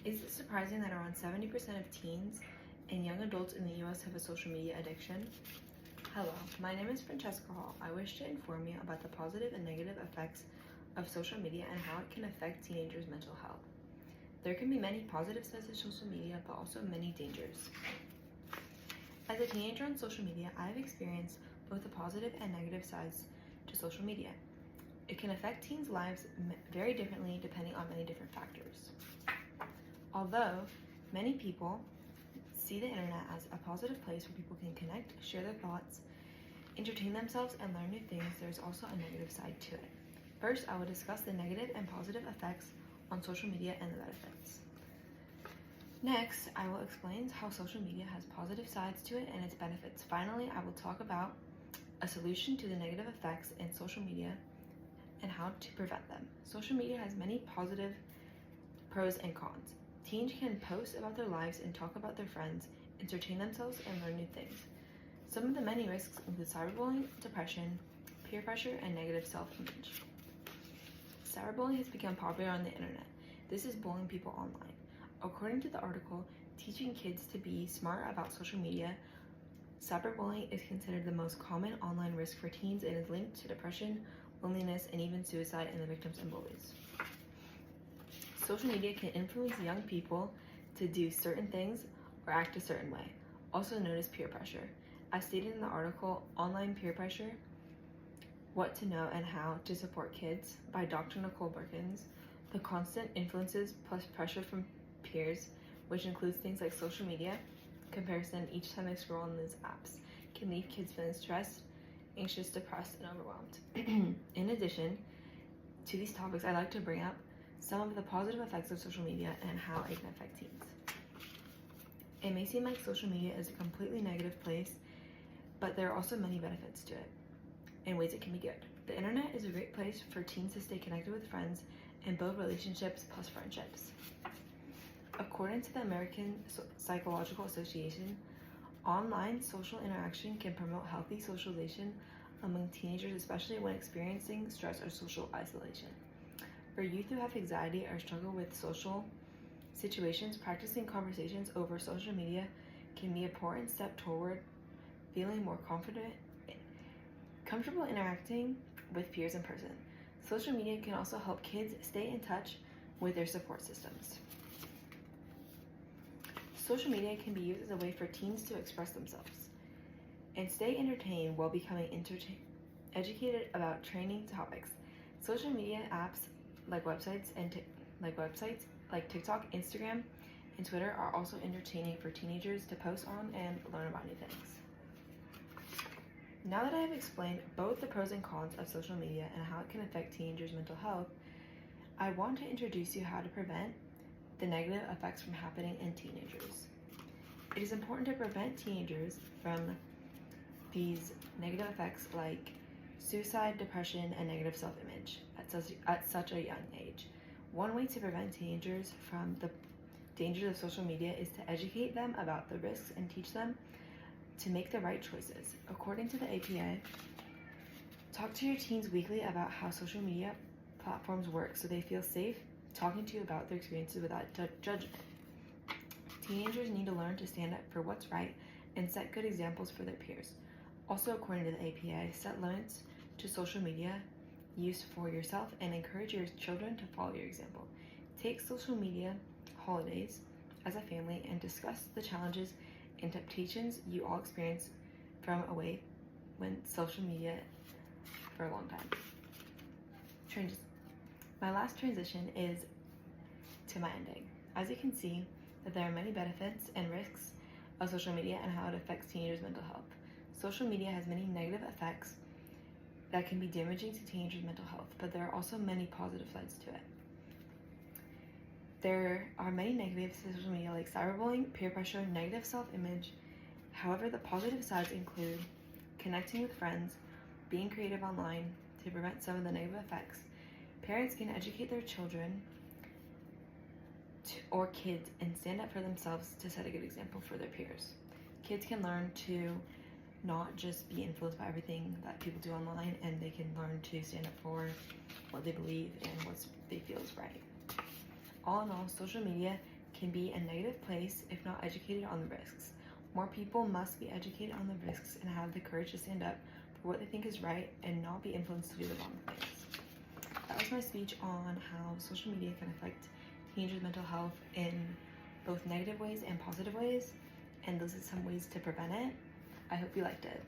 Is it surprising that around 70% of teens and young adults in the US have a social media addiction? Hello, my name is Francesca Hall. I wish to inform you about the positive and negative effects of social media and how it can affect teenagers' mental health. There can be many positive sides of social media, but also many dangers. As a teenager on social media, I have experienced both the positive and negative sides to social media. It can affect teens' lives very differently depending on many different factors. Although many people see the internet as a positive place where people can connect, share their thoughts, entertain themselves, and learn new things, there's also a negative side to it. First, I will discuss the negative and positive effects on social media and the benefits. Next, I will explain how social media has positive sides to it and its benefits. Finally, I will talk about a solution to the negative effects in social media and how to prevent them. Social media has many positive pros and cons. Teens can post about their lives and talk about their friends, entertain themselves, and learn new things. Some of the many risks include cyberbullying, depression, peer pressure, and negative self-image. Cyberbullying has become popular on the internet. This is bullying people online. According to the article, Teaching Kids to Be Smart About Social Media, cyberbullying is considered the most common online risk for teens and is linked to depression, loneliness, and even suicide in the victims and bullies. Social media can influence young people to do certain things or act a certain way, also known as peer pressure. As stated in the article, Online Peer Pressure, What to Know and How to Support Kids by Dr. Nicole Berkins, the constant influences plus pressure from peers, which includes things like social media, comparison each time they scroll on these apps, can leave kids feeling stressed, anxious, depressed, and overwhelmed. In addition to these topics, I'd like to bring up some of the positive effects of social media and how it can affect teens. It may seem like social media is a completely negative place, but there are also many benefits to it and ways it can be good. The internet is a great place for teens to stay connected with friends and build relationships plus friendships. According to the American Psychological Association, online social interaction can promote healthy socialization among teenagers, especially when experiencing stress or social isolation. For youth who have anxiety or struggle with social situations, practicing conversations over social media can be an important step toward feeling more comfortable interacting with peers in person. Social media can also help kids stay in touch with their support systems. Social media can be used as a way for teens to express themselves and stay entertained while becoming educated about training topics. Social media apps like websites like TikTok, Instagram, and Twitter are also entertaining for teenagers to post on and learn about new things. Now that I have explained both the pros and cons of social media and how it can affect teenagers' mental health, I want to introduce you how to prevent the negative effects from happening in teenagers. It is important to prevent teenagers from these negative effects like suicide, depression, and negative self-image at such a young age. One way to prevent teenagers from the dangers of social media is to educate them about the risks and teach them to make the right choices. According to the APA, talk to your teens weekly about how social media platforms work so they feel safe talking to you about their experiences without judgment. Teenagers need to learn to stand up for what's right and set good examples for their peers. Also, according to the APA, set limits to social media use for yourself and encourage your children to follow your example. Take social media holidays as a family and discuss the challenges and temptations you all experience from away when social media for a long time. My last transition is to my ending. As you can see, that there are many benefits and risks of social media and how it affects teenagers' mental health. Social media has many negative effects that can be damaging to teenagers' mental health, but there are also many positive sides to it. There are many negatives to social media like cyberbullying, peer pressure, negative self-image. However, the positive sides include connecting with friends, being creative online to prevent some of the negative effects. Parents can educate their children or kids and stand up for themselves to set a good example for their peers. Kids can learn to not just be influenced by everything that people do online, and they can learn to stand up for what they believe and what they feel is right. All in all, social media can be a negative place if not educated on the risks. More people must be educated on the risks and have the courage to stand up for what they think is right and not be influenced to do the wrong things. That was my speech on how social media can affect teenagers' mental health in both negative ways and positive ways, and those are some ways to prevent it. I hope you liked it.